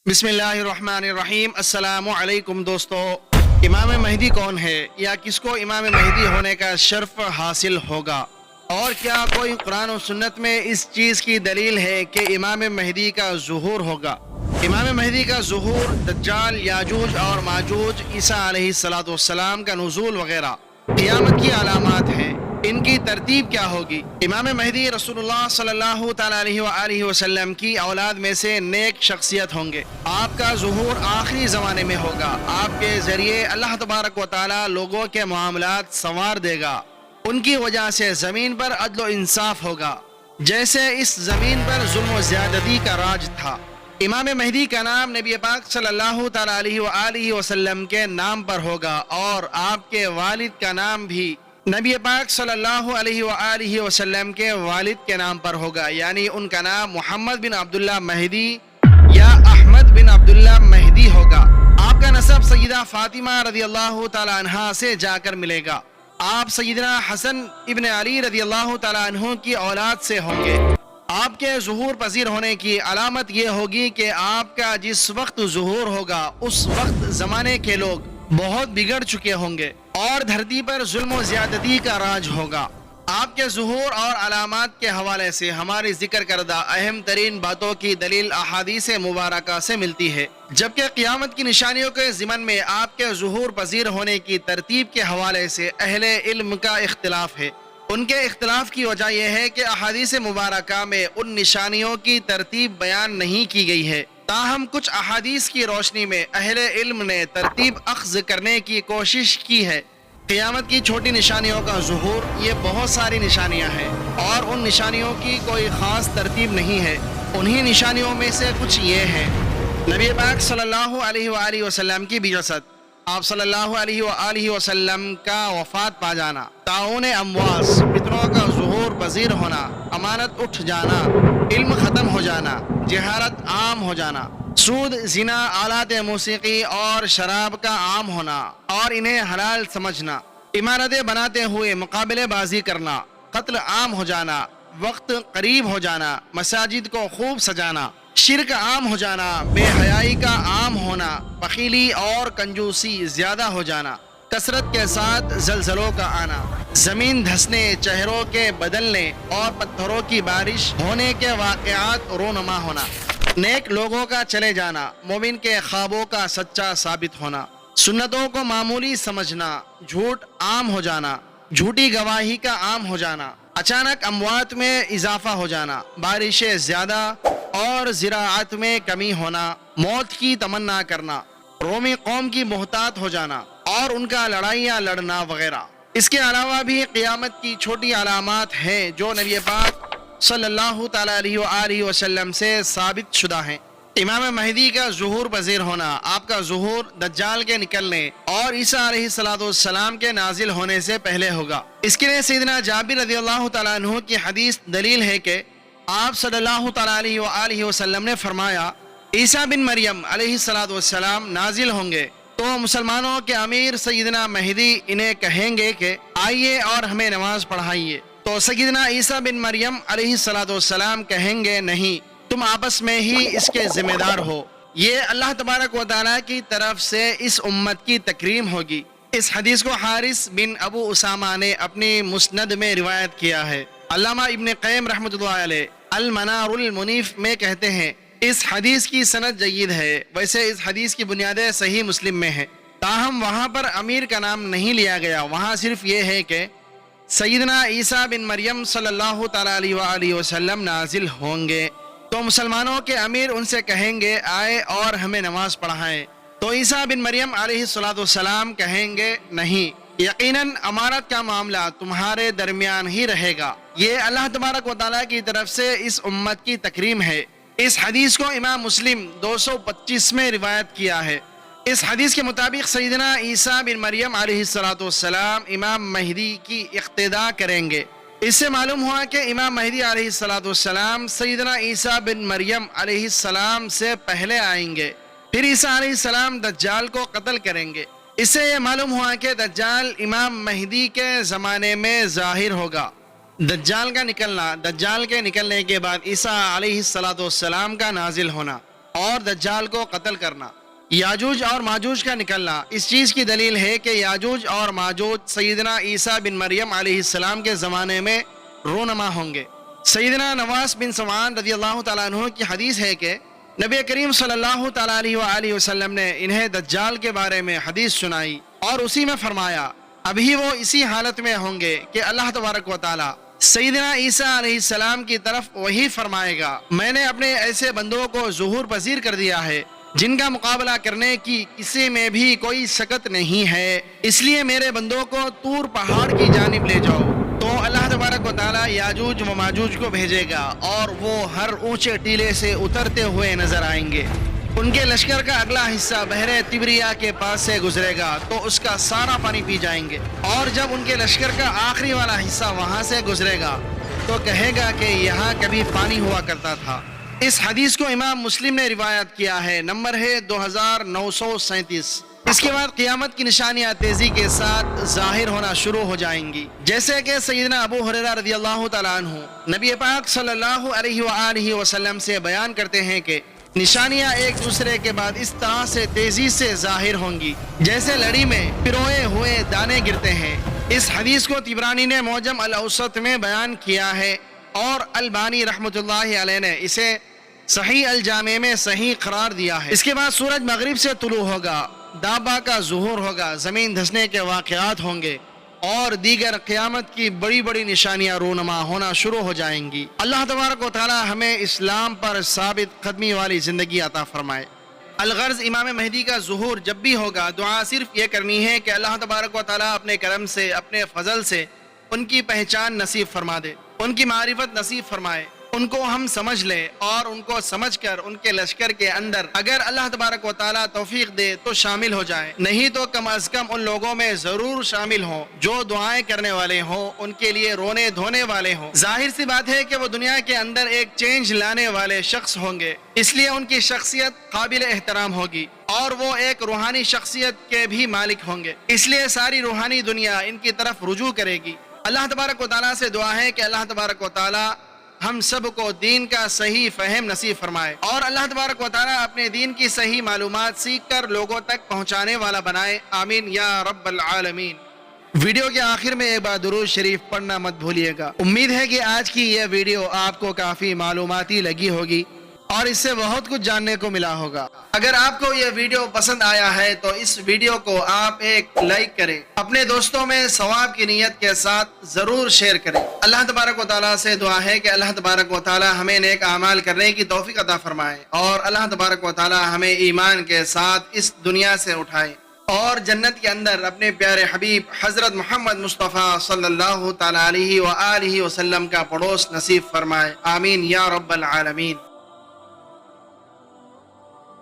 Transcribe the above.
بسم اللہ الرحمن الرحیم۔ السلام علیکم دوستو، امام مہدی کون ہے یا کس کو امام مہدی ہونے کا شرف حاصل ہوگا، اور کیا کوئی قرآن و سنت میں اس چیز کی دلیل ہے کہ امام مہدی کا ظہور ہوگا؟ امام مہدی کا ظہور، دجال، یاجوج اور ماجوج، عیسیٰ علیہ السلام کا نزول وغیرہ قیامت کی علامات ہیں۔ ان کی ترتیب کیا ہوگی؟ امام مہدی رسول اللہ صلی اللہ تعالیٰ علیہ وآلہ وسلم کی اولاد میں سے نیک شخصیت ہوں گے۔ آپ کا ظہور آخری زمانے میں ہوگا۔ آپ کے ذریعے اللہ تبارک و تعالیٰ لوگوں کے معاملات سنوار دے گا۔ ان کی وجہ سے زمین پر عدل و انصاف ہوگا، جیسے اس زمین پر ظلم و زیادتی کا راج تھا۔ امام مہدی کا نام نبی پاک صلی اللہ تعالیٰ علیہ وآلہ وسلم کے نام پر ہوگا، اور آپ کے والد کا نام بھی نبی پاک صلی اللہ علیہ وآلہ وسلم کے والد کے نام پر ہوگا، یعنی ان کا نام محمد بن عبداللہ مہدی یا احمد بن عبداللہ مہدی ہوگا۔ آپ کا نسب سیدہ فاطمہ رضی اللہ تعالیٰ عنہا سے جا کر ملے گا۔ آپ سیدنا حسن ابن علی رضی اللہ تعالیٰ عنہ کی اولاد سے ہوں گے۔ آپ کے ظہور پذیر ہونے کی علامت یہ ہوگی کہ آپ کا جس وقت ظہور ہوگا اس وقت زمانے کے لوگ بہت بگڑ چکے ہوں گے اور دھرتی پر ظلم و زیادتی کا راج ہوگا۔ آپ کے ظہور اور علامات کے حوالے سے ہماری ذکر کردہ اہم ترین باتوں کی دلیل احادیث مبارکہ سے ملتی ہے، جبکہ قیامت کی نشانیوں کے ضمن میں آپ کے ظہور پذیر ہونے کی ترتیب کے حوالے سے اہل علم کا اختلاف ہے۔ ان کے اختلاف کی وجہ یہ ہے کہ احادیث مبارکہ میں ان نشانیوں کی ترتیب بیان نہیں کی گئی ہے، تاہم کچھ احادیث کی روشنی میں اہل علم نے ترتیب اخذ کرنے کی کوشش کی ہے۔ قیامت کی چھوٹی نشانیوں کا ظہور، یہ بہت ساری نشانیاں ہیں اور ان نشانیوں کی کوئی خاص ترتیب نہیں ہے۔ انہی نشانیوں میں سے کچھ یہ ہیں: نبی پاک صلی اللہ علیہ وآلہ وسلم کی بعثت، آپ صلی اللہ علیہ وآلہ وسلم کا وفات پا جانا، طاعون امواس، فتنوں کا ظہور پذیر ہونا، امانت اٹھ جانا، علم ختم ہو جانا، جہالت عام ہو جانا، سود، زنا، آلات موسیقی اور شراب کا عام ہونا اور انہیں حلال سمجھنا، عمارتیں بناتے ہوئے مقابلے بازی کرنا، قتل عام ہو جانا، وقت قریب ہو جانا، مساجد کو خوب سجانا، شرک عام ہو جانا، بے حیائی کا عام ہونا، بخیلی اور کنجوسی زیادہ ہو جانا، کثرت کے ساتھ زلزلوں کا آنا، زمین دھسنے، چہروں کے بدلنے اور پتھروں کی بارش ہونے کے واقعات رونما ہونا، نیک لوگوں کا چلے جانا، مومن کے خوابوں کا سچا ثابت ہونا، سنتوں کو معمولی سمجھنا، جھوٹ عام ہو جانا، جھوٹی گواہی کا عام ہو جانا، اچانک اموات میں اضافہ ہو جانا، بارشیں زیادہ اور زراعت میں کمی ہونا، موت کی تمنا کرنا، رومی قوم کی محتاط ہو جانا اور ان کا لڑائیاں لڑنا وغیرہ۔ اس کے علاوہ بھی قیامت کی چھوٹی علامات ہیں جو نبی پاک صلی اللہ تعالیٰ علیہ وآلہ وسلم سے ثابت شدہ ہیں۔ امام مہدی کا ظہور پذیر ہونا، آپ کا ظہور دجال کے نکلنے اور عیسیٰ علیہ السلام کے نازل ہونے سے پہلے ہوگا۔ اس کے لیے سیدنا جابر رضی اللہ تعالیٰ عنہ کی حدیث دلیل ہے کہ آپ صلی اللہ تعالیٰ علیہ وآلہ وسلم نے فرمایا، عیسیٰ بن مریم علیہ السلام نازل ہوں گے تو مسلمانوں کے امیر سیدنا مہدی انہیں کہیں گے کہ آئیے اور ہمیں نماز پڑھائیے، تو سیدنا عیسیٰ بن مریم علیہ السلام کہیں گے نہیں، تم آپس میں ہی اس کے ذمہ دار ہو۔ یہ اللہ تبارک و تعالیٰ کی طرف سے اس امت کی تکریم ہوگی۔ اس حدیث کو حارث بن ابو اسامہ نے اپنی مسند میں روایت کیا ہے۔ علامہ ابن قیم رحمۃ اللہ علیہ المنار المنیف میں کہتے ہیں اس حدیث کی سند جید ہے۔ ویسے اس حدیث کی بنیادیں صحیح مسلم میں ہیں، تاہم وہاں پر امیر کا نام نہیں لیا گیا، وہاں صرف یہ ہے کہ سیدنا عیسیٰ بن مریم صلی اللہ تعالیٰ علیہ وآلہ وسلم نازل ہوں گے تو مسلمانوں کے امیر ان سے کہیں گے آئے اور ہمیں نماز پڑھائیں، تو عیسیٰ بن مریم علیہ السلام کہیں گے نہیں، یقیناً امارت کا معاملہ تمہارے درمیان ہی رہے گا۔ یہ اللہ تبارک و تعالیٰ کی طرف سے اس امت کی تکریم ہے۔ اس حدیث کو امام مسلم 225 میں روایت کیا ہے۔ اس حدیث کے مطابق سیدنا عیسیٰ بن مریم علیہ السلام امام مہدی کی اقتداء کریں گے۔ اس سے معلوم ہوا کہ امام مہدی علیہ السلام سیدنا عیسیٰ بن مریم علیہ السلام سے پہلے آئیں گے، پھر عیسیٰ علیہ السلام دجال کو قتل کریں گے۔ اس سے یہ معلوم ہوا کہ دجال امام مہدی کے زمانے میں ظاہر ہوگا۔ دجال کے نکلنے کے بعد عیسیٰ علیہ السلام کا نازل ہونا، اور دجال کو قتل کرنا۔ یاجوج اور ماجوج کا نکلنا اس چیز کی دلیل ہے کہ یاجوج اور ماجوج سیدنا عیسیٰ بن مریم علیہ السلام کے زمانے میں رونما ہوں گے۔ سیدنا نواس بن سمعان رضی اللہ تعالیٰ عنہ کی حدیث ہے کہ نبی کریم صلی اللہ تعالیٰ علیہ وآلہ وسلم نے انہیں دجال کے بارے میں حدیث سنائی اور اسی میں فرمایا ابھی وہ اسی حالت میں ہوں گے کہ اللہ تبارک و تعالیٰ سیدنا عیسیٰ علیہ السلام کی طرف وہی فرمائے گا میں نے اپنے ایسے بندوں کو ظہور پذیر کر دیا ہے جن کا مقابلہ کرنے کی کسی میں بھی کوئی سکت نہیں ہے، اس لیے میرے بندوں کو طور پہاڑ کی جانب لے جاؤ۔ تو اللہ تبارک و تعالیٰ یاجوج و ماجوج کو بھیجے گا اور وہ ہر اونچے ٹیلے سے اترتے ہوئے نظر آئیں گے۔ ان کے لشکر کا اگلا حصہ بحر تبریا کے پاس سے گزرے گا تو اس کا سارا پانی پی جائیں گے، اور جب ان کے لشکر کا آخری والا حصہ وہاں سے گزرے گا تو کہے گا کہ یہاں کبھی پانی ہوا کرتا تھا۔ اس حدیث کو امام مسلم نے روایت کیا ہے، نمبر ہے 2937۔ اس کے بعد قیامت کی نشانیاں تیزی کے ساتھ ظاہر ہونا شروع ہو جائیں گی، جیسے کہ سیدنا ابو ہریرہ رضی اللہ تعالیٰ عنہ نبی پاک صلی اللہ علیہ وآلہ وسلم سے بیان کرتے ہیں کہ نشانیاں ایک دوسرے کے بعد اس طرح سے تیزی سے ظاہر ہوں گی جیسے لڑی میں پروئے ہوئے دانے گرتے ہیں۔ اس حدیث کو طبرانی نے معجم الاوسط میں بیان کیا ہے اور البانی رحمۃ اللہ علیہ نے اسے صحیح الجامع میں صحیح قرار دیا ہے۔ اس کے بعد سورج مغرب سے طلوع ہوگا، دابا کا ظہور ہوگا، زمین دھسنے کے واقعات ہوں گے اور دیگر قیامت کی بڑی بڑی نشانیاں رونما ہونا شروع ہو جائیں گی۔ اللہ تبارک و تعالی ہمیں اسلام پر ثابت قدمی والی زندگی عطا فرمائے۔ الغرض امام مہدی کا ظہور جب بھی ہوگا دعا صرف یہ کرنی ہے کہ اللہ تبارک و تعالی اپنے کرم سے اپنے فضل سے ان کی پہچان نصیب فرما دے، ان کی معرفت نصیب فرمائے، ان کو ہم سمجھ لیں اور ان کو سمجھ کر ان کے لشکر کے اندر اگر اللہ تبارک و تعالیٰ توفیق دے تو شامل ہو جائیں، نہیں تو کم از کم ان لوگوں میں ضرور شامل ہوں جو دعائیں کرنے والے ہوں، ان کے لیے رونے دھونے والے ہوں۔ ظاہر سی بات ہے کہ وہ دنیا کے اندر ایک چینج لانے والے شخص ہوں گے، اس لیے ان کی شخصیت قابل احترام ہوگی اور وہ ایک روحانی شخصیت کے بھی مالک ہوں گے، اس لیے ساری روحانی دنیا ان کی طرف رجوع کرے گی۔ اللہ تبارک و تعالیٰ سے دعا ہے کہ اللہ تبارک و تعالیٰ ہم سب کو دین کا صحیح فہم نصیب فرمائے اور اللہ تبارک و تعالیٰ اپنے دین کی صحیح معلومات سیکھ کر لوگوں تک پہنچانے والا بنائے، آمین یا رب العالمین۔ ویڈیو کے آخر میں ایک بار درود شریف پڑھنا مت بھولیے گا۔ امید ہے کہ آج کی یہ ویڈیو آپ کو کافی معلوماتی لگی ہوگی اور اس سے بہت کچھ جاننے کو ملا ہوگا۔ اگر آپ کو یہ ویڈیو پسند آیا ہے تو اس ویڈیو کو آپ ایک لائک کریں، اپنے دوستوں میں ثواب کی نیت کے ساتھ ضرور شیئر کریں۔ اللہ تبارک و تعالیٰ سے دعا ہے کہ اللہ تبارک و تعالیٰ ہمیں نیک اعمال کرنے کی توفیق عطا فرمائے اور اللہ تبارک و تعالیٰ ہمیں ایمان کے ساتھ اس دنیا سے اٹھائے اور جنت کے اندر اپنے پیارے حبیب حضرت محمد مصطفیٰ صلی اللہ تعالیٰ علیہ وآلہ وسلم کا پڑوس نصیب فرمائے، آمین یا رب العالمین۔